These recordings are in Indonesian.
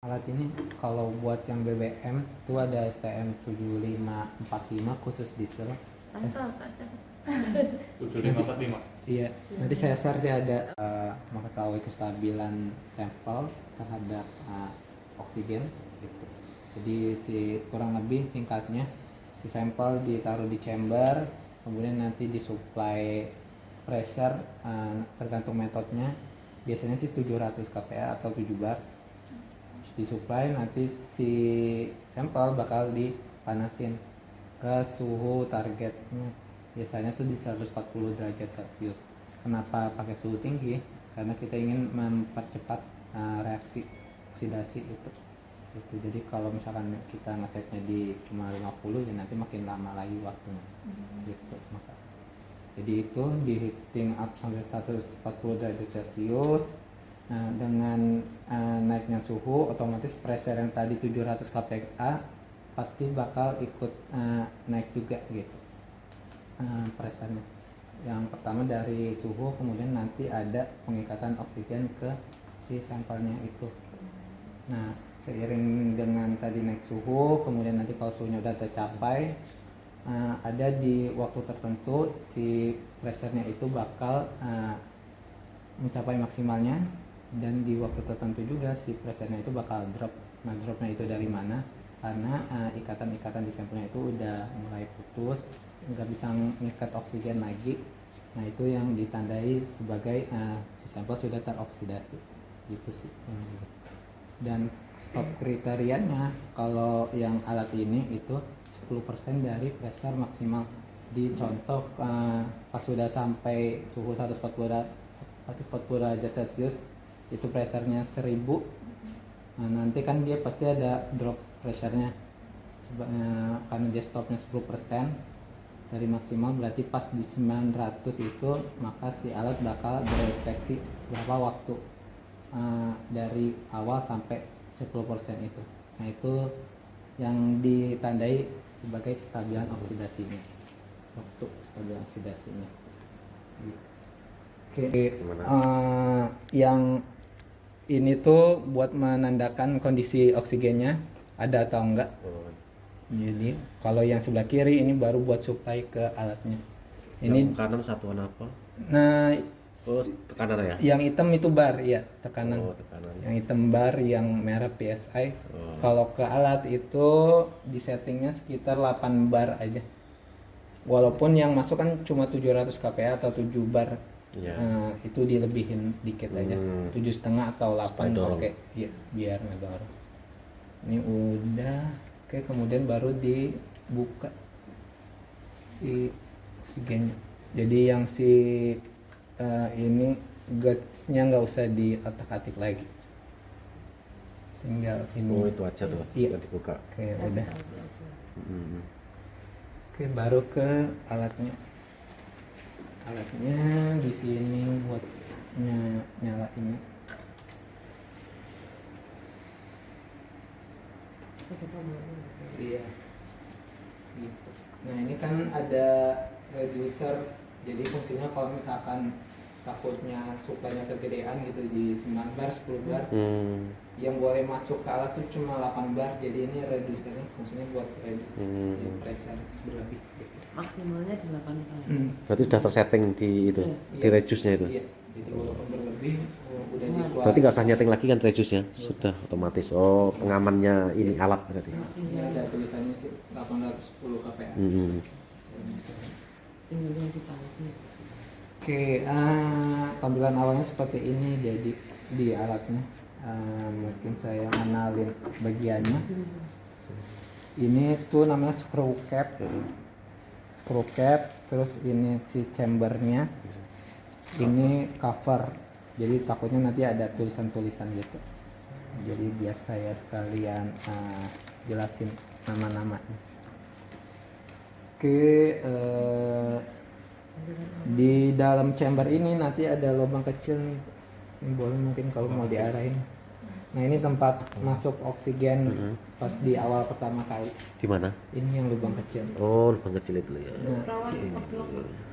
Alat ini kalau buat yang BBM itu ada STM 7545 khusus diesel. Mantap. 7545. Iya, nanti saya share sih ada mengetahui kestabilan sampel terhadap oksigen gitu. Jadi kurang lebih singkatnya si sampel ditaruh di chamber, kemudian nanti disuplai pressure tergantung metodenya. Biasanya sih 700 kPa atau 7 bar. Disuplai, nanti si sampel bakal dipanasin ke suhu targetnya, biasanya tuh di 140 derajat Celcius. Kenapa pakai suhu tinggi? Karena kita ingin mempercepat reaksi oksidasi itu. Jadi kalau misalkan kita ngesetnya di cuma 50 ya nanti makin lama lagi waktunya. Gitu maka. Jadi itu di heating up sampai 140 derajat Celcius. Nah, dengan naiknya suhu, otomatis pressure yang tadi 700 kPa pasti bakal ikut naik juga gitu pressure-nya. Yang pertama dari suhu, kemudian nanti ada pengikatan oksigen ke si sampelnya itu. Nah, seiring dengan tadi naik suhu, kemudian nanti kalau suhunya udah tercapai, ada di waktu tertentu si pressure-nya itu bakal mencapai maksimalnya. Dan di waktu tertentu juga si pressure-nya itu bakal drop. Nah, dropnya itu dari mana? Karena ikatan-ikatan di sampelnya itu udah mulai putus, nggak bisa mengikat oksigen lagi. Nah, itu yang ditandai sebagai si sampel sudah teroksidasi gitu sih. Dan stop kriterianya kalau yang alat ini itu 10% dari pressure maksimal. Di contoh pas sudah sampai suhu 140 derajat Celcius itu pressure-nya 1000. Nah, nanti kan dia pasti ada drop pressure-nya karena dia stopnya 10% dari maksimal, berarti pas di 900 itu maka si alat bakal deteksi berapa waktu dari awal sampai 10% itu. Nah, itu yang ditandai sebagai kestabilan oksidasinya, waktu kestabilan oksidasinya. Oke, yang ini tuh buat menandakan kondisi oksigennya ada atau enggak. Jadi kalau yang sebelah kiri ini baru buat supply ke alatnya. Ini yang kanan satuan apa? Nah, Tekanan ya? yang hitam itu bar ya, tekanan. Tekanan. Yang hitam bar, yang merah PSI. Kalau ke alat itu di settingnya sekitar 8 bar aja. Walaupun yang masuk kan cuma 700 kPa atau 7 bar. Ya. Itu dilebihin dikit aja, 7,5 atau 8 oke, ya biar ngedorong. Ini udah, oke, kemudian baru dibuka si oksigennya. Jadi yang si ini gasnya nggak usah diotak-atik lagi, tinggal ini. Itu aja tuh, Iya. dibuka. Oke, udah. Oke, baru ke alatnya. Alatnya di sini buat nyalainnya. Iya. Gitu. Nah, ini kan ada reducer. Jadi fungsinya kalau misalkan takutnya suplainya kegedean gitu di 9 bar, 10 bar, yang boleh masuk ke alat tuh cuma 8 bar. Jadi ini reducernya fungsinya buat reduce si pressure berlebih gitu. Maksimalnya di 8 bar. Berarti sudah tersetting di itu, di reduce-nya itu. Iya. Jadi walaupun berlebih udah dikeluarin. Berarti nggak usah nyeting lagi kan reduce-nya, sudah otomatis. Oh, pengamannya ini alat berarti. Ini ada tulisannya sih 810 kPa. Tinggal yang dipanti. Oke, tampilan awalnya seperti ini. Jadi di alatnya mungkin saya kenalin bagiannya. Ini tuh namanya screw cap. Screw cap, terus ini si chambernya, ini cover. Jadi takutnya nanti ada tulisan-tulisan gitu. Jadi biar saya sekalian jelasin nama-namanya. Oke, di dalam chamber ini nanti ada lubang kecil nih, simbolnya mungkin kalau mau diarahin. Nah, ini tempat masuk oksigen pas di awal pertama kali. Di mana? Ini yang lubang kecil. Oh, lubang kecil itu ya.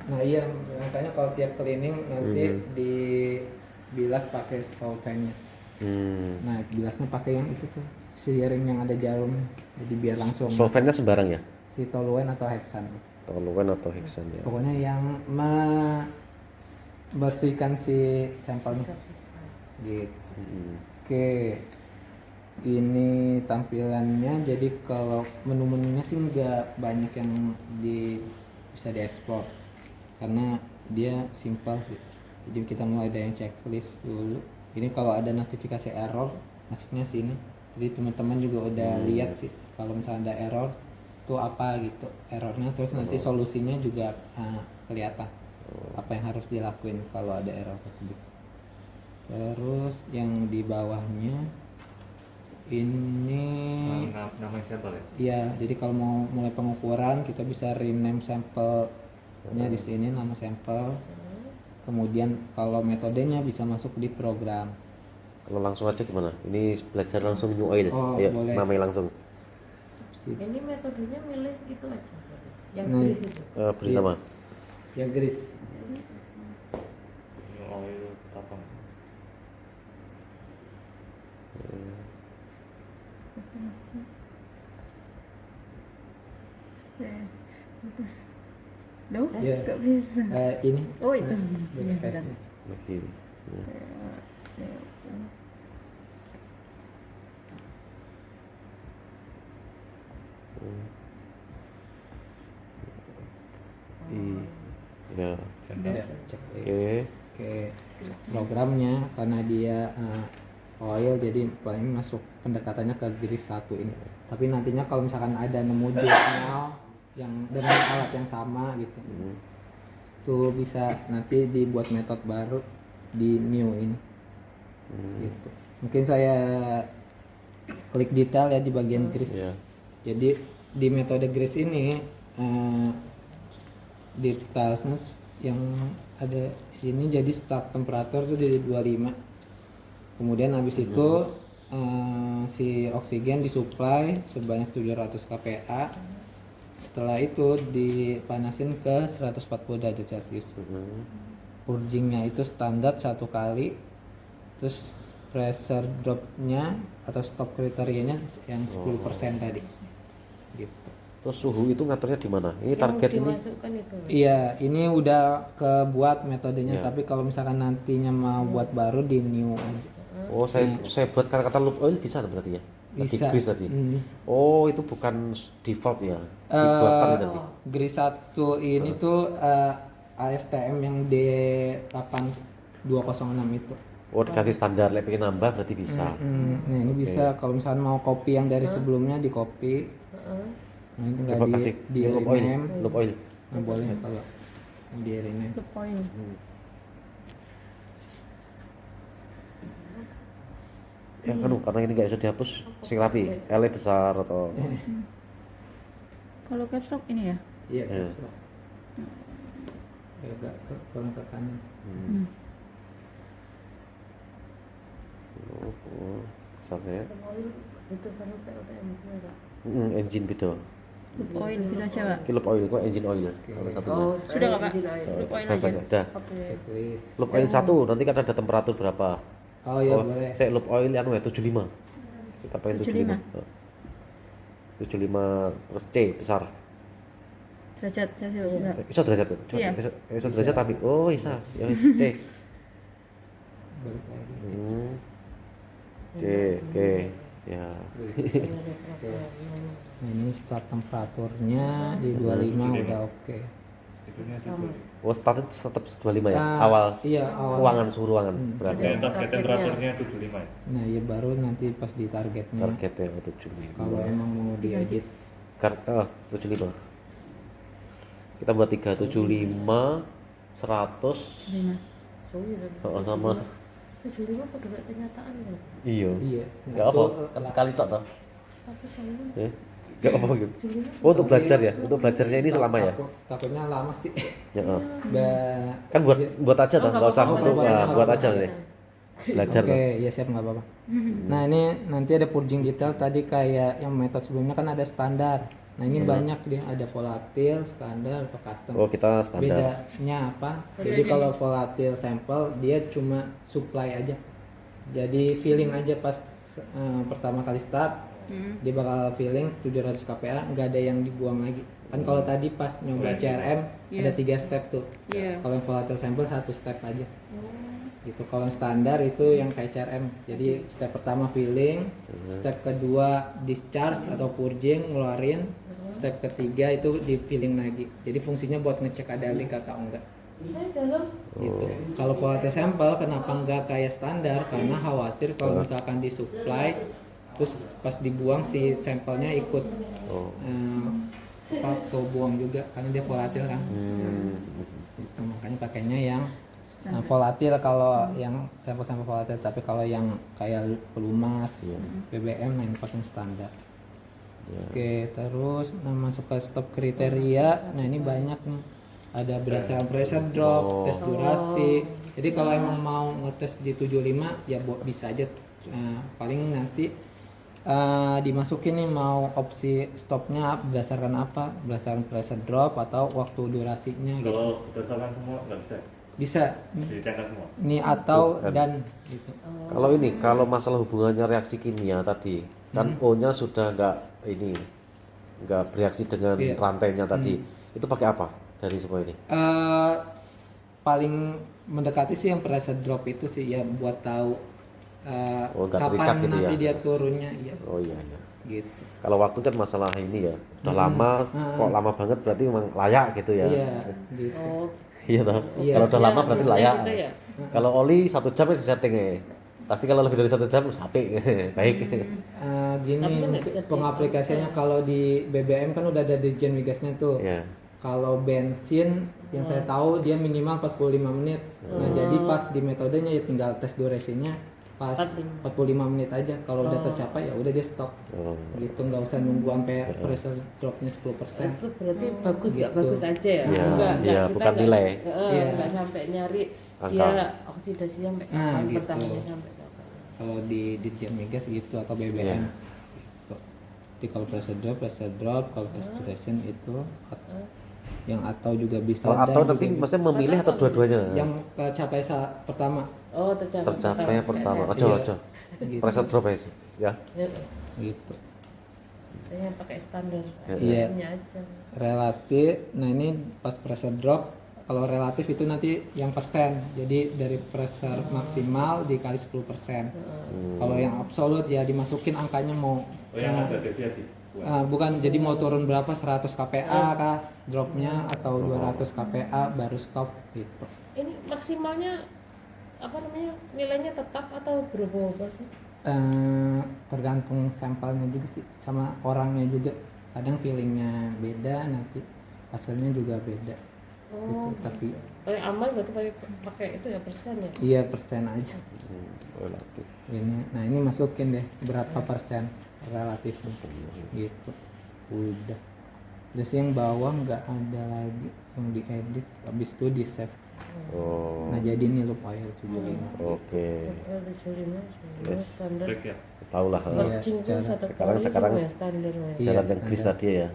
Nah iya, makanya kalau tiap cleaning nanti dibilas pakai solventnya. Nah bilasnya pakai yang itu tuh, si ring yang ada jarum, jadi biar langsung Solventnya sembarang ya? si toluen atau heksan. Toluan atau heksan ya? Pokoknya yang membersihkan si sampelnya Sisa-sisa. gitu. Hmm. Oke, ini tampilannya. Jadi kalau menu-menunya sih nggak banyak yang bisa dieksplor karena dia simpel sih. Jadi kita mulai dari yang checklist dulu. Ini kalau ada notifikasi error masuknya sini. Jadi teman-teman juga udah lihat sih kalau misalnya ada error tuh apa gitu errornya, terus nanti solusinya juga kelihatan apa yang harus dilakuin kalau ada error tersebut. Terus yang di bawahnya ini Nama sampel ya? ya, jadi kalau mau mulai pengukuran kita bisa rename sampelnya di sini, nama sampel. Kemudian kalau metodenya bisa masuk di program. Kalau langsung aja gimana? Ini belajar langsung new oil. Oh, Ayo, boleh. namanya langsung. Sip. Ini metodenya milih itu aja. Yang Nah, tulis itu. Beri Iya. nama. Ya Gris. New oil tapang. Bagus. Loh, Ya. nggak bisa. Ini Oh itu. backspace-nya. Lagi. Ya. Ya. Ya, cek. Oke. Oke, programnya karena dia oil jadi paling masuk pendekatannya ke Gris 1 ini. Tapi nantinya kalau misalkan ada nemu jurnal yang dengan alat yang sama gitu, tuh bisa nanti dibuat metode baru di new ini. Gitu. Mungkin saya klik detail ya di bagian Gris. Ya. Jadi di metode Gris ini detailnya yang ada di sini, jadi start temperatur itu dari 25. Kemudian habis itu si oksigen disuplai sebanyak 700 kPa. Setelah itu dipanasin ke 140 derajat Celcius. Purgingnya itu standar 1 kali. Terus pressure dropnya atau stop kriterianya yang 10% tadi. Gitu. Terus suhu itu ngaturnya di mana? Ini Yang target ini. dimasukkan itu. Iya, ini udah kebuat metodenya, Iya. tapi kalau misalkan nantinya mau buat baru di new aja. Oh, saya buat kata-kata loop oil bisa berarti ya? Tadi Bisa. Gris tadi. Oh, itu bukan default ya. Eh, Dibuatkan tadi. Gris 1 ini tuh ASTM yang D8206 itu. Oh, dikasih standar, lek pengen nambah berarti bisa. Nah, ini bisa kalau misalkan mau copy yang dari sebelumnya di copy. Nah, ini tinggal Coba kasih di loop oil. rename. Loop oil. Nah, boleh kalau mau di rename. Loop oil. Ya kan karena ini nggak bisa dihapus sing rapi. L besar atau Kalau caps lock ini ya? Iya, Iya. caps lock. Ya, agak kurang ke kanan. besar ya. Itu baru PLTM juga. Engine beda. Loop oil tidak aja, Pak. Ini loop oil kok engine oil ya. Salah satunya. Sudah nggak, Pak? izin air. Loop oil Biasa aja. nggak? Dah. Oke. Checklist. Loop oil 1 nanti kan ada temperatur berapa? Oh ya boleh. Saya loop oil anu ya 75. Kita pengen 75. 75 terus C besar. Derajat Celcius enggak? Bisa derajat tuh. Iya. Bisa derajat tapi oh bisa. Ya wis, C. Balik lagi. C, oke. Ya. Nah, ini start temperaturnya di 25 udah oke. Itunya 75. Oh, start tetap 25 ya. Ah, Awal iya, awal. ruangan suhu ruangan berarti. Saya target temperaturnya 75 ya. Nah, ya baru nanti pas di targetnya. Targetnya 75. Kalau emang mau diedit. 75. Kita buat 375 100 5. oh, sama 75 pada gak kenyataan ya. iya. Iya. Enggak apa, kan sekali tok toh. Tapi soalnya Ya. Enggak apa gitu. Oh, untuk belajar ya. Untuk belajarnya ini selama ya. Takutnya lama sih. Ya. Oh. Ba- Kan buat aja toh, enggak usah apa-apa, untuk buat aja. buat aja nih. Belajar Oke, toh. ya siap nggak apa-apa. Nah ini nanti ada purging detail tadi kayak yang metode sebelumnya kan ada standar. Nah ini banyak dia ada volatil, standar, atau custom. Oh, kita standar. Bedanya apa? Jadi kalau volatil sampel dia cuma supply aja, Jadi feeling aja pas pertama kali start, dia bakal feeling 700 kPa, nggak ada yang dibuang lagi. Kan kalau tadi pas nyoba CRM ada 3 step tuh. Iya. Kalau yang volatile sample 1 step aja. Gitu. Kalau yang standar itu yang kayak CRM. Jadi step pertama filling, step kedua discharge atau purging, ngeluarin, step ketiga itu di filling lagi. Jadi fungsinya buat ngecek ada leak atau enggak. Dalam Gitu. Kalau volatile sample kenapa enggak kayak standar? Karena khawatir kalau misalkan disupply terus pas dibuang si sampelnya ikut kebuang juga karena dia volatil kan. Gitu, makanya pakainya yang volatil kalau yang sampel-sampel volatil, tapi kalau yang kayak pelumas, BBM main pakai standar. Oke, terus masuk ke stop kriteria. Nah, ini banyak nih. Ada berdasarkan pressure drop, tes durasi. Jadi kalau emang mau ngetes di 75 ya bisa aja. Paling nanti dimasukin nih mau opsi stopnya berdasarkan apa? Berdasarkan pressure drop atau waktu durasinya gitu. Kalau berdasarkan semua nggak bisa. Bisa Ditekan semua. nih atau Bukan. dan gitu. Kalau masalah hubungannya reaksi kimia tadi, kan O-nya sudah nggak bereaksi dengan Iya. rantainya tadi. Itu pakai apa dari semua ini? Paling mendekati sih yang pressure drop itu sih ya buat tahu Nggak terikat kapan gitu nanti ya? dia turunnya ya Oh iya, iya. gitu. Kalau waktu kan masalah ini ya, udah lama, kok lama banget berarti memang layak gitu ya. Iya gitu. Iya toh. Iya. Kalau udah lama berarti Biasanya layak. gitu ya? Kalau oli 1 jam di setting ya. Pasti kalau lebih dari 1 jam sapi. Baik. Gini Tapi kan nggak bisa pengaplikasiannya kalau di BBM kan udah ada dirjen migasnya tuh. Iya. Kalau bensin yang saya tahu dia minimal 45 menit. Nah, jadi pas di metodenya ya tinggal tes durasinya pas 45 menit aja. Kalau udah tercapai ya udah dia stop. Gitu, nggak usah nunggu sampai pressure dropnya 10%. itu berarti bagus nggak Gitu. bagus aja ya? Iya, Nggak, iya, kita bukan nggak- nilai. Iya. nggak sampai nyari Angka. dia oksidasinya sampai Nah, kapan, gitu. bertahannya sampai kapan. Kalau di dirjen migas gitu atau BBM. Iya. Gitu. Jadi kalau pressure drop, kalau test duration itu yang atau juga bisa Kalau atau dan nanti juga maksudnya memilih atau dua-duanya? yang kecapai pertama Oh, tercapai. Tercapai yang pertama. Kayak Ojo, Iya. ojo. gitu. Pressure drop ya. saya. Gitu. Saya pakai standar Iya. punya aja. Relatif. Nah, ini pas pressure drop, kalau relatif itu nanti yang persen. Jadi dari pressure maksimal dikali 10%. Kalau yang absolut ya dimasukin angkanya mau Oh yang ada deviasi. bukan jadi mau turun berapa 100 kPa kah dropnya atau 200 kPa baru stop gitu. Ini maksimalnya apa namanya, nilainya tetap atau berubah-ubah sih? Tergantung sampelnya juga sih sama orangnya juga. Kadang feelingnya beda, nanti hasilnya juga beda. Gitu. Tapi Paling aman berarti pakai itu ya persen ya? iya persen aja. Relatif. Ini masukin deh berapa persen relatif gitu. Udah sih yang bawah nggak ada lagi yang diedit, habis itu di save. Oh. Nah jadi ini loop oil 75. Oke. Oh, 75 Yes. standar. Break ya. Tahu lah. Iya, Merging tuh cara- satu sekarang- kali sekarang- semua ya standar ya. Iya, Jalan yang Chris standar. tadi ya.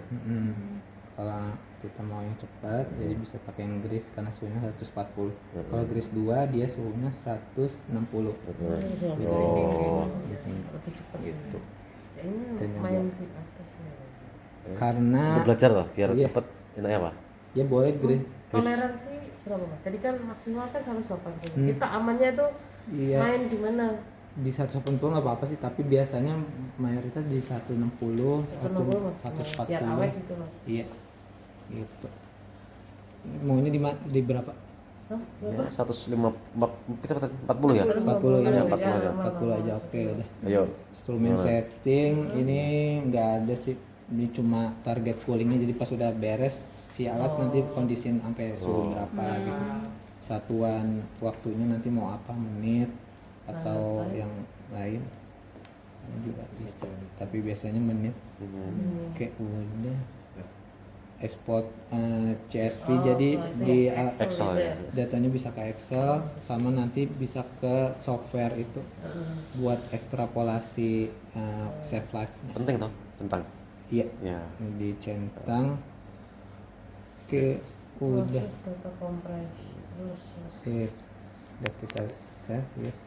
Kalau kita mau yang cepat jadi bisa pakai yang grease karena suhunya 140. Kalau grease 2 dia suhunya 160. Beda ini Oh. gitu. Ya, ini Kita nyoba. main di atas ya. Karena Untuk belajar lah biar Iya. cepet. Enaknya apa? ya boleh grease. Toleransi berapa Pak? Tadi kan maksimal kan 180. Kita amannya tuh Iya. main di mana? Di 180 nggak apa-apa sih, tapi biasanya mayoritas di 160 atau 160 biar awet 140. gitu loh. Iya. Gitu. Maunya di berapa? Hah? Ya, 40 ya? 40 ya. Iya, 40 aja. 40 aja oke udah. Ayo. Instrumen setting ini nggak ada sih. Ini cuma target coolingnya, jadi pas udah beres si alat nanti kondisiin sampai suhu berapa gitu. Satuan waktunya nanti mau apa, menit atau yang lain ini juga bisa. Tapi biasanya menit. Oke udah. Export CSV jadi di Excel ya. datanya bisa ke Excel sama nanti bisa ke software itu buat ekstrapolasi save life-nya. Penting toh tentang. Iya, Ya. dicentang. Oke, udah Proses data compress. Terus save. Udah kita save, yes.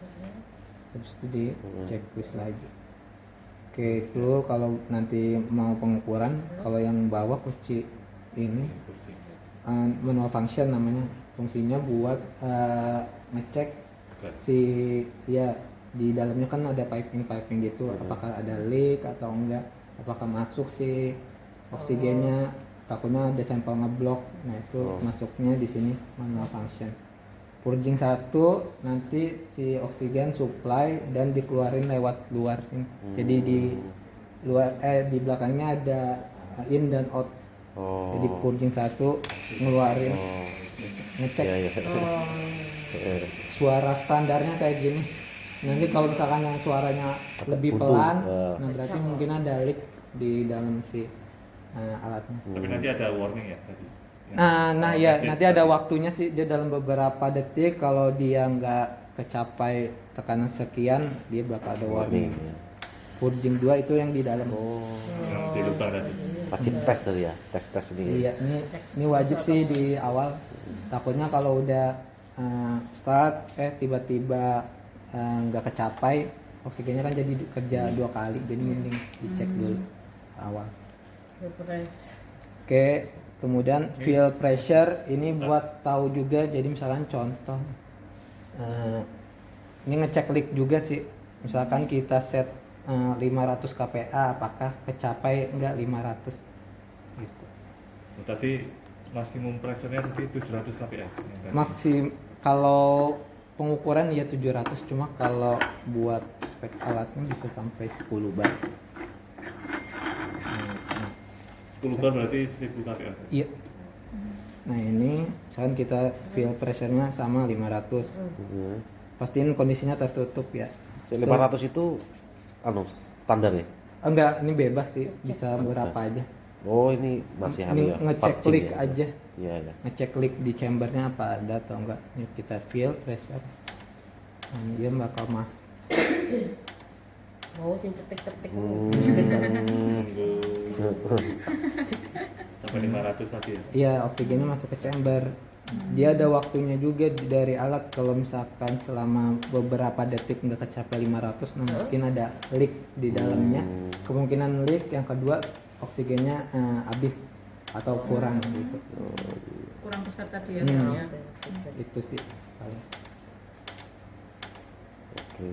habis itu di checklist lagi. Oke, itu kalau nanti mau pengukuran. Kalau yang bawah kunci ini kursi. manual function namanya, fungsinya buat ngecek si ya di dalamnya kan ada piping gitu, apakah ada leak atau enggak, apakah masuk si oksigennya, takutnya ada sampel ngeblok. Nah itu masuknya di sini manual function. Purging 1 nanti si oksigen supply dan dikeluarin lewat luar sini. Jadi di luar di belakangnya ada in dan out. Jadi purging 1 ngeluarin, ngecek Iya, iya. suara standarnya kayak gini. Nanti kalau misalkan yang suaranya lebih buntu. pelan, nah berarti mungkin ada leak di dalam si alatnya. Tapi nanti ada warning ya tadi. Nah ya nanti ada waktunya sih, dia dalam beberapa detik kalau dia nggak kecapai tekanan sekian dia bakal ada warning. Purging 2 itu yang di dalam. Yang di lubang tadi. Wajib tes tadi ya, tes ini. Iya, ini wajib sih di awal. Takutnya kalau udah start tiba-tiba nggak kecapai, oksigennya kan jadi kerja 2 kali, jadi mending dicek dulu awal. Oke, kemudian feel pressure ini buat tahu juga. Jadi misalkan contoh ini ngecek leak juga sih. Misalkan kita set 500 kPa, apakah kecapai enggak 500 gitu. Tadi maksimum pressure-nya tadi 700 kPa. Kalau pengukuran ya 700, cuma kalau buat spek alatnya bisa sampai 10 bar. 10 bar berarti 1000 kPa. Iya. Nah ini misalkan kita feel pressure-nya sama 500. Pastiin kondisinya tertutup ya. 500 itu standar ya? Enggak, ini bebas sih, bisa berapa aja. Oh, ini masih Ini harga ngecek purging leak ya? aja. Iya, iya. Ngecek leak di chambernya apa ada atau enggak. Ini kita feel pressure. Nah, dia bakal Mau sih cetek-cetek. Nunggu sampai 500 tadi ya. Iya, oksigennya masuk ke chamber. Dia ada waktunya juga dari alat. Kalau misalkan selama beberapa detik nggak kecapai 500, nah mungkin ada leak di dalamnya. Kemungkinan leak. Yang kedua, oksigennya habis atau kurang gitu. Kurang besar tadi ya. Itu sih paling. Oke.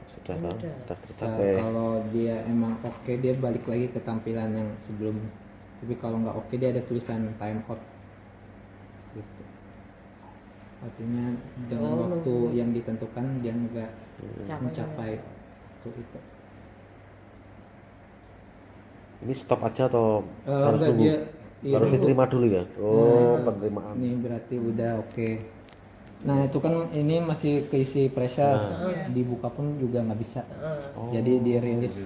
Sudah kan? Sudah Nah, tercapai. kalau dia emang oke, dia balik lagi ke tampilan yang sebelumnya. Tapi kalau nggak oke, dia ada tulisan time out gitu. Artinya dengan waktu yang ditentukan dia nggak mencapai waktu itu. Ini stop aja atau harus Enggak, tunggu? dia Harus dulu. diterima dulu ya? Oh, penerimaan. Ini berarti udah oke. Nah itu kan ini masih keisi pressure, dibuka pun juga nggak bisa. Jadi dirilis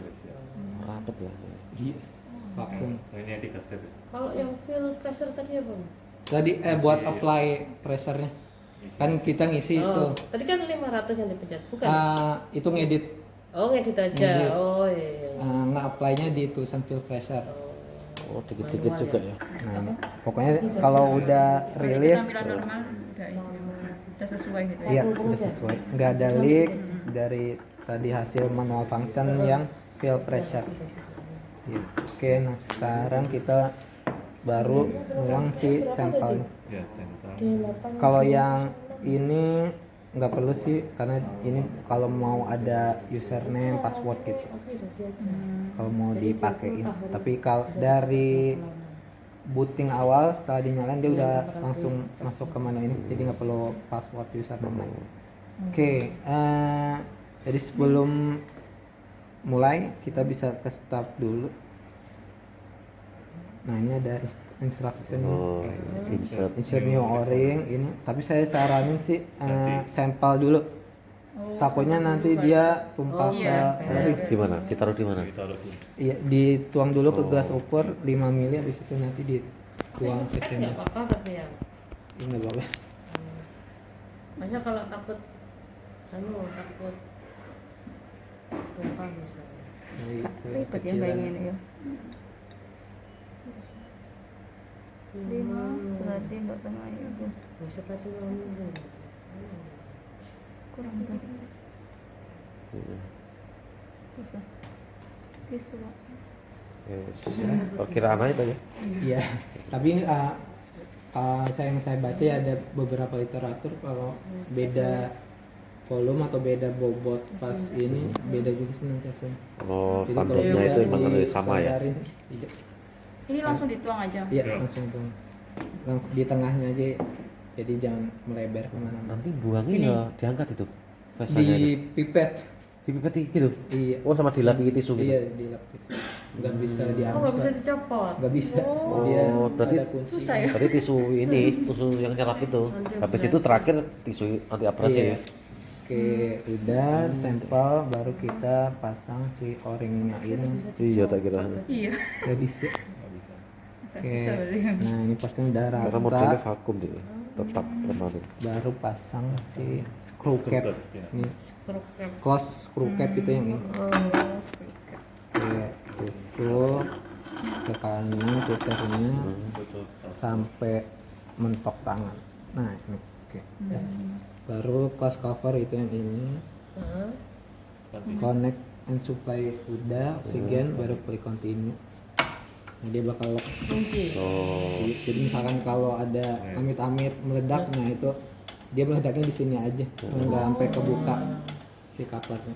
Rapet ya. di vakum. Nah, ini yang 3 step ya. Kalau yang feel pressure tadi apa? Tadi buat apply pressure-nya kan kita ngisi itu. Tadi kan 500 yang dipencet, bukan? Itu ngedit, Oh, ngedit aja. Ngedit. Oh iya. nge-apply-nya di tulisan feel pressure. Oh, dikit-dikit juga ya. Nah, pokoknya kalau udah rilis, Tampilan normal udah ini. Udah sesuai gitu ya. iya udah sesuai. Nggak ada leak dari tadi hasil manual function yang feel pressure. Ya. Oke, nah sekarang kita baru nuang si sampelnya. Ya, sampel. Kalau yang ini nggak perlu sih, karena ini kalau mau ada username, password gitu. Kalau mau dipakein. Tapi kalau dari booting awal setelah dinyalain dia udah langsung masuk ke menu ini, jadi nggak perlu password username lagi. Oke, jadi sebelum mulai kita bisa ke start dulu. Nah ini ada instruction. Oh, Insert new o-ring ini, tapi saya saranin sih sampel dulu. Takutnya nanti dia tumpah ke o-ring. di mana? Ditaruh di mana? Ditaruh dulu. Iya, dituang dulu ke gelas ukur 5 mili, habis itu nanti dituang ke Nggak chamber. apa-apa tapi ya. Ini nggak apa-apa. Masa kalau takut takut tumpah misalnya. Nah, itu Ribet ya kecilan. bayangin ya. 5 berarti untuk tengah itu. Bisa tadi ngomong. kurang tuh. Iya. Bisa. Tisu. Yes. Perkiraan aja tadi. Iya, tapi yang saya baca ya ada beberapa literatur kalau beda volume atau beda bobot pas ini beda juga senantiasa. Oh, Jadi kalau standarnya bisa itu emang sama ya. disandarin, iya, Ini langsung dituang aja. iya Ya. langsung tuh, langsung di tengahnya aja, jadi jangan melebar kemana-mana. Nanti buangnya Ini. ya diangkat itu. Vesanya Di itu. pipet, Dipipet gitu. iya. Oh, sama dilapisi tisu gitu. Iya, dilapis. Nggak bisa Oh, nggak bisa diangkat, dicopot. nggak bisa. Oh. Dia Berarti ada kunci. susah ya? Berarti tisu ini, tisu yang nyerap itu. Habis itu terakhir tisu anti abrasi Iya. ya. Oke, udah sampel baru kita pasang si o-ringnya ini. Iya, tak kira. Iya. Nggak bisa. Agak Oke. susah berarti. Nah ini pasti udah Karena modelnya rata, vakum dia. Tetap permanen. baru pasang si screw cap. Ya. Ini Screw cap. close screw cap itu yang ini. Oke, tutup ke kanan putarnya Betul. sampai mentok tangan. Nah ini, oke. Ya. Baru close cover itu yang ini. Heeh. Connect and supply udah, oksigen baru play continue. Nah, dia bakal lock. Kunci. Oh, Jadi misalkan kalau ada amit-amit meledak, nah itu dia meledaknya di sini aja, nggak sampai kebuka si covernya.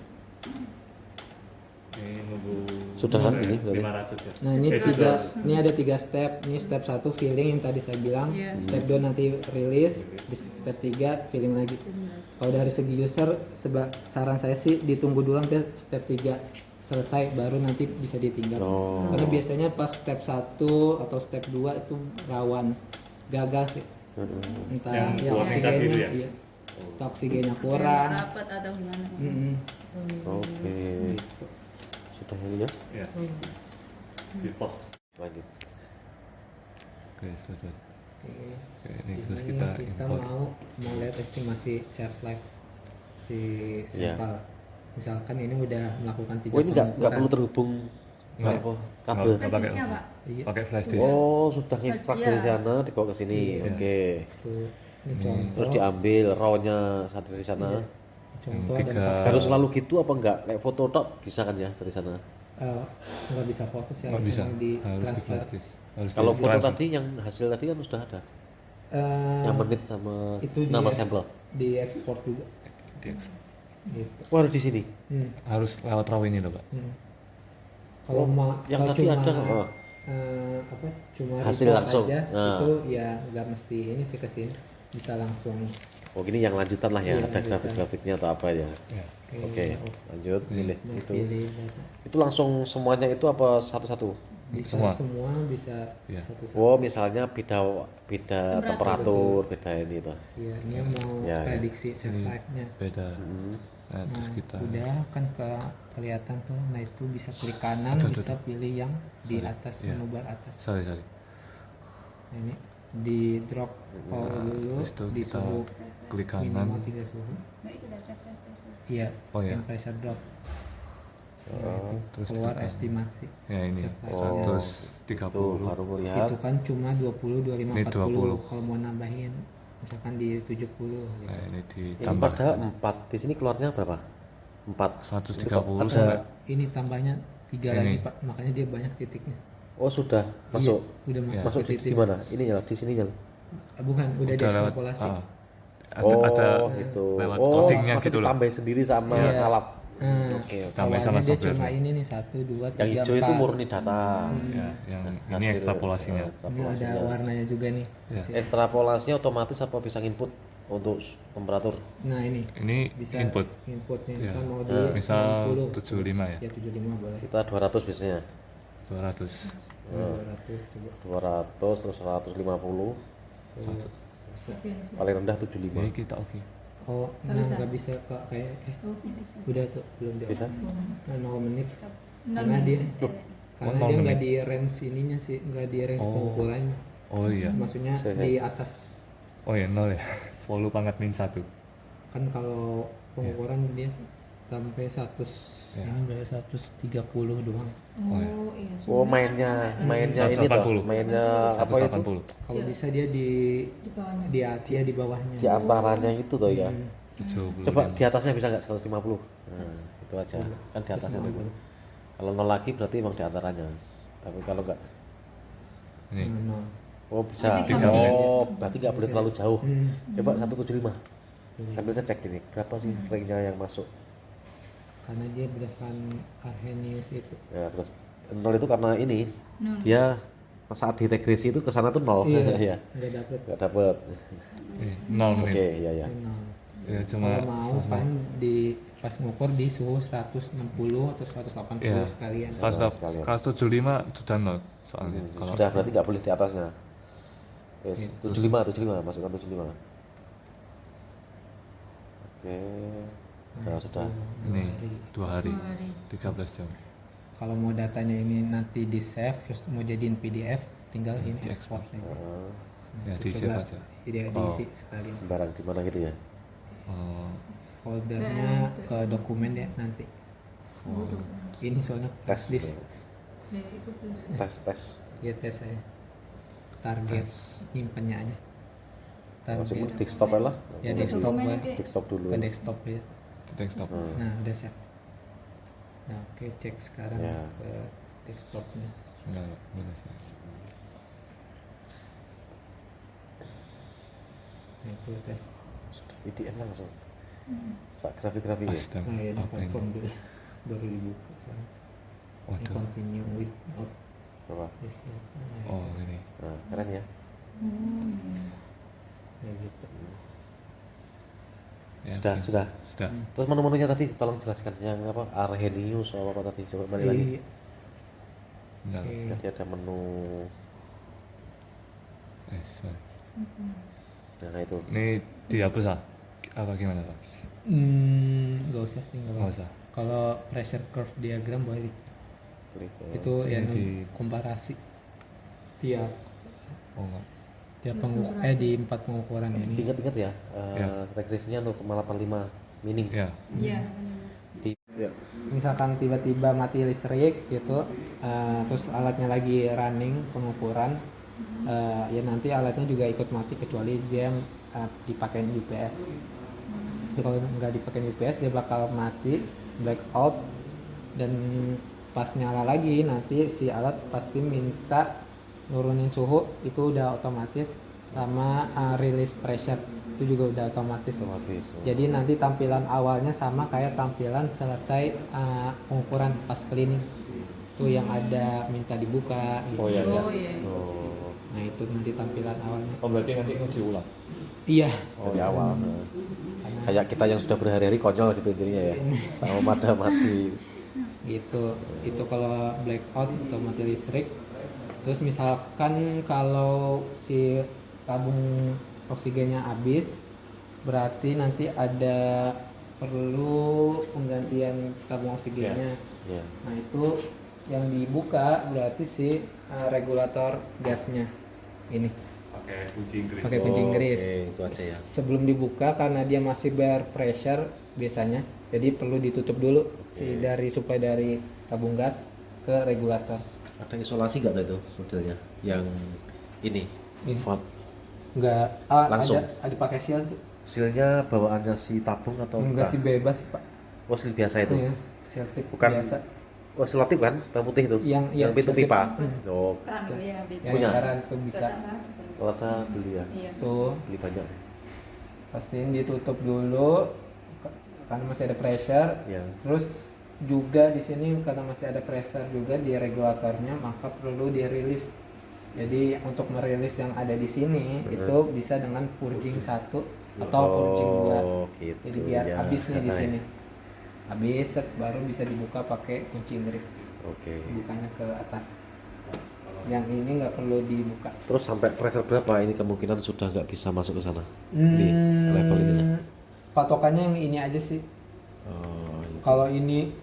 Ini nunggu Sudahan berapa ini ya? berarti? 500 ya. Nah ini Itu ini ada 3 step. Ini step 1 filling yang tadi saya bilang, Iya. step 2 nanti release, di step 3 filling lagi. Kalau dari segi user, saran saya sih ditunggu dulu sampai step 3 selesai baru nanti bisa ditinggal. Oh. Karena biasanya pas step 1 atau step 2 itu rawan gagal sih. Entah Yang yang buat tingkat oksigennya, gitu ya? iya. Entah oksigennya Kurang kurang. rapat atau gimana? Mm-mm. Oke. Gitu. Sudah ini ya. Ya. Di pos. Lanjut. Oke, setuju. Oke. Oke, ini Di terus sini kita kita import. mau lihat estimasi shelf life si Iya. sampel. Misalkan ini udah melakukan 3 Oh, ini nggak perlu terhubung Nggak. apa kabel. Nggak pakai Flashdisknya, Pak. Iya. pakai flash disk. Oh, sudah ngekstrak Iya. dari sana dibawa ke sini. Iya. Oke. Tuh. Ini contoh. Terus diambil raw-nya dari sana. Iya. Contoh Yang ada tiga. 4 Harus selalu gitu apa enggak? Kayak foto tok bisa kan ya dari sana. nggak bisa foto sih, Nggak harus bisa. emang di Harus di transfer. flash disk. Harus Kalau di foto transfer. tadi yang hasil tadi kan sudah ada. Eh, Yang menit sama itu nama di- sampel. di ekspor juga. Di- Gitu. Oh, harus di sini. harus lewat raw ini loh, Pak. Kalau yang kalau tadi ada, oh. Cuma Hasil report langsung. aja, Nah. itu ya nggak mesti ini sih kesini, bisa langsung. Oh, gini yang lanjutan lah ya. Iya, Ada lanjutan. grafik-grafiknya atau apa ya. Ya. Oke, lanjut. Pilih Nah, itu. pilih data. Itu langsung semuanya itu apa satu-satu? Bisa Semua. semua, bisa Iya. satu-satu. Oh, misalnya beda temperatur, beda ini tuh. Iya, ini yang mau Ya, ya. prediksi shelf Ini life-nya. beda. Nah, terus kita Udah kan kelihatan tuh, nah itu bisa klik kanan, Tuh, bisa pilih yang di atas, Iya. menu bar atas. sorry. Nah, ini di drop all dulu, Terus itu di kita suhu klik minimal kanan. 3 suhu. Nah, itu udah cek Iya, Oh, ya. temperature drop. Nah, itu terus keluar kita- estimasi. Ya ini Shelf life. 130. Itu baru melihat. Itu kan cuma 20, 25, Ini 40. 20. Kalau mau nambahin misalkan di 70 gitu. Nah, ini Ini ditambah pada 4. Di sini keluarnya berapa? 4. 130 Ada- sampai Ini tambahnya 3 Ini. lagi Pak, makanya dia banyak titiknya. Oh, sudah masuk. Iya, udah masuk, Masuk ke di titik. mana? Ini ya, di sini ya. Bukan, udah udah lewat. diekstrapolasi. Oh, ada gitu. lewat Oh, codingnya maksud gitu loh. tambah sendiri sama Iya. alat. Nah, Oke, oke. Tambah sama awalnya dia software. cuma ini nih 1, 2, 3, Yang hijau itu murni data. Ya, yang ini Hasil, ekstrapolasinya. Ini ekstrapolasinya. ada warnanya juga nih. Ya. Ekstrapolasinya otomatis apa bisa input untuk temperatur? Nah ini Ini bisa input. inputnya Ya. misal mau di Misal 60. 75 ya. Ya 75 boleh. Kita 200 biasanya. 200. 200 coba. 200 terus 150. Bisa. Paling rendah Ini 75. kita oke. Oh, nah nggak bisa kok kayak udah tuh belum dia. Bisa? Nah, 0 menit. Karena dia karena Oh, dia 0 nggak menit. di range ininya sih, nggak di range Oh. pengukurannya. Oh iya. Maksudnya di atas. Oh ya 0 ya. 10 pangkat min 1. Kan kalau pengukuran dia sampai 100 Ya. ini udah 130 doang. ya. iya. Oh, mainnya ini 180. toh. Mainnya apa itu? 180. Kalau bisa dia di Di bawahnya. di ya di bawahnya. Di antaranya itu toh ya. 70. Coba di atasnya bisa nggak 150? Nah, itu aja. Kan di atasnya itu. Kalau 0 lagi berarti emang di antaranya. Tapi kalau nggak, Ini. Nah, oh bisa. Berarti nggak bisa. Oh, berarti nggak boleh terlalu jauh. Hmm. Coba 175. Sambil ngecek ini, berapa sih ringnya yang masuk? Karena dia berdasarkan Arrhenius itu. Ya, terus 0 itu karena ini, Nol. dia saat diregresi itu ke sana tuh 0. Iya. Nggak dapet. Nggak dapet. Nih, 0 Oke, nih. iya ya. Nol. Ya, cuma Kalau mau kan di pas ngukur di suhu 160 atau 180 ya, sekalian. 175 sudah 0 soalnya. Kalau Sudah berarti nggak boleh di atasnya. Yes, 75 masukkan 75. Oke. Nah, sudah. ini 2 hari, 2 hari. 13 jam. Kalau mau datanya ini nanti di save terus mau jadiin PDF, tinggal ini Diekspor. export aja. Nah, Ya, Itu di save coba aja. diisi sekalian. sembarang di mana gitu ya. Oh, Foldernya ke dokumen ya nanti. Ini soalnya Tes. flash disk. Ya, itu plus. Tes. Ya tes saya. Target nyimpennya aja. Langsung Target desktop aja lah. ya desktop Dokumen Pak. itu. Desktop dulu. Ke desktop ya. desktop. Nah, udah save. Nah, oke cek sekarang Ya. ke desktopnya. Enggak, boleh sih. Nah, itu tes. Sudah PDM langsung. Saat grafik-grafik ya. Astaga, Nah, ya apa ini? confirm dulu. Baru dibuka soalnya. Ini Waduh. continue with not Coba. this data. Nah, Oh, ini. Nah, keren ya. ya gitu. Ya, Sudah, oke. sudah. Sudah. Terus menu-menunya tadi tolong jelaskan yang apa? Arrhenius atau apa tadi? Coba balik lagi. Iya. Bentar. Oke. Jadi ada menu. Sorry. Nah, itu. Ini dihapus ah? Apa gimana Pak? Nggak usah sih nggak Nggak apa-apa. usah. Kalau pressure curve diagram boleh Klik. itu yang di- komparasi tiap Oh enggak. di 4 pengukuran ini. Ingat-ingat ya, Ya. regresinya 0,85 mini. Ya. Iya. Di, ya. Misalkan tiba-tiba mati listrik gitu, terus alatnya lagi running pengukuran, ya nanti alatnya juga ikut mati kecuali dia dipakein UPS. Jadi kalau nggak dipakein UPS dia bakal mati, blackout, dan pas nyala lagi nanti si alat pasti minta nurunin suhu, itu udah otomatis, sama release pressure itu juga udah otomatis. Otomatis. Jadi nanti tampilan awalnya sama kayak tampilan selesai pengukuran pas cleaning. Itu yang ada minta dibuka gitu. Oh iya, iya. Oh iya. Oh, Nah, itu nanti tampilan awalnya. Oh berarti nanti nguji ulang. Iya. dari awal. Nah. Karena Kayak kita yang sudah berhari-hari konyol gitu intinya ya. Sama pada mati. gitu. Itu kalau blackout atau mati listrik. Terus misalkan kalau si tabung oksigennya habis, berarti nanti ada perlu penggantian tabung oksigennya. Ya. Nah, itu yang dibuka berarti si regulator gasnya ini Pakai kunci Inggris. pakai kunci Inggris. Oke, itu aja ya. Sebelum dibuka karena dia masih pressure biasanya, jadi perlu ditutup dulu si dari supply dari tabung gas ke regulator. Ada isolasi nggak tuh itu modelnya? Yang ini. Ini. Valve. Enggak, Langsung? ada pakai seal sih. Sealnya bawaannya si tabung atau Enggak sih, bebas sih, Pak. Oh, seal biasa itu. Iya, seal tip Bukan biasa. Oh, selotip kan? Yang putih itu. Yang pintu seal tip. pipa. Hmm. Oh, Kan ya, beda. Yang Punya? lingkaran itu bisa. kalau ada beli ya. Iya. Tuh, Beli banyak. pastiin ditutup dulu karena masih ada pressure. Ya. Terus juga di sini karena masih ada pressure juga di regulatornya, maka perlu dirilis. Jadi untuk merilis yang ada di sini itu bisa dengan purging 1 atau purging 2. Gitu. Jadi biar ya. habis nih di Nah, sini. Habis set, baru bisa dibuka pakai kunci Inggris. Oke. Bukanya ke atas. Yang ini nggak perlu dibuka. Terus sampai pressure berapa ini kemungkinan sudah nggak bisa masuk ke sana? Hmm, Di level ini. Patokannya yang ini aja sih. Oh, Kalau ini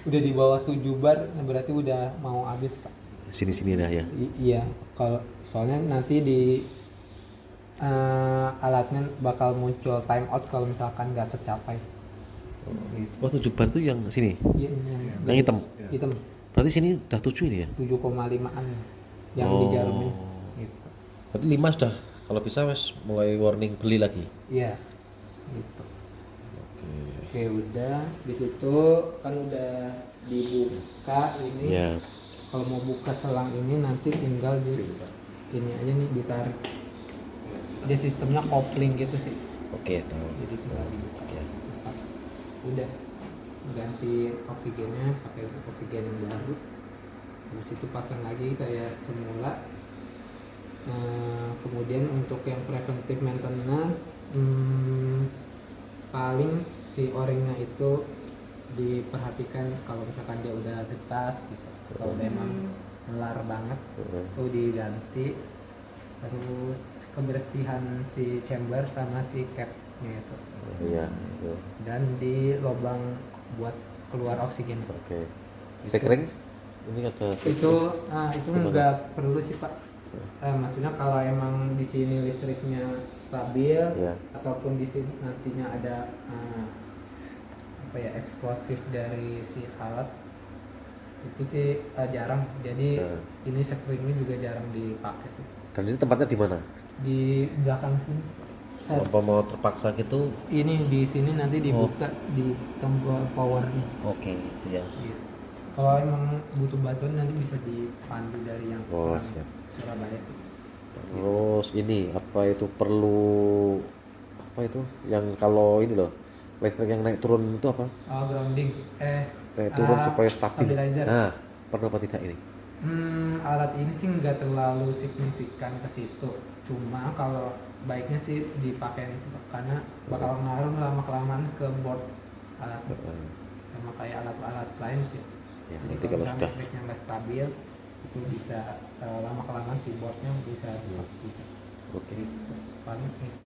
udah di bawah 7 bar, nah berarti udah mau habis, Pak. sini-sini dah ya. Iya, kalau soalnya nanti di alatnya bakal muncul time out kalau misalkan nggak tercapai. Gitu. Oh, 7 bar tuh yang sini. Iya, Yang hitam. hitam Berarti sini udah 7 ini ya? 7,5an yang Oh. dijarumin. Gitu. Berarti 5 sudah. Kalau bisa wes mulai warning beli lagi. Iya, gitu. Oke, udah di situ kan udah dibuka ini. Ya. Kalau mau buka selang ini nanti tinggal di ini aja nih ditarik. Dia sistemnya kopling gitu sih. Oke, tahu. Jadi tinggal dibuka. Ya. Lepas. Udah ganti oksigennya pakai oksigen yang baru. Habis itu pasang lagi kayak semula. Kemudian untuk yang preventive maintenance paling si o-ringnya itu diperhatikan kalau misalkan dia udah getas gitu atau udah emang melar banget tuh diganti, terus kebersihan si chamber sama si capnya itu Iya. dan di lubang buat keluar oksigen Oke. Sekring? Ini ada itu nggak perlu sih Pak. Maksudnya kalau emang di sini listriknya stabil Ya. ataupun di sini nantinya ada apa ya eksplosif dari si alat itu sih jarang. Jadi Ya. ini screennya juga jarang dipakai sih. Dan ini tempatnya di mana? Di belakang sini. Apa mau terpaksa gitu? Ini di sini nanti dibuka di tombol powernya. Oke, itu ya. Gitu. Kalau emang butuh bantuan nanti bisa dipandu dari yang Oh, orang siap. Surabaya sih. Terus ini apa itu perlu apa itu yang kalau ini loh listrik yang naik turun itu apa? Oh, grounding. Naik turun supaya stabil. Stabilizer. Nah, perlu apa tidak ini? Alat ini sih nggak terlalu signifikan ke situ. Cuma kalau baiknya sih dipakai itu karena bakal ngaruh lama kelamaan ke board alat sama kayak alat-alat lain sih. Ya, Jadi nanti kalau kalau misalnya sudah listriknya nggak stabil itu bisa lama kelamaan si boardnya bisa rusak juga. oke. Gitu. Paling itu.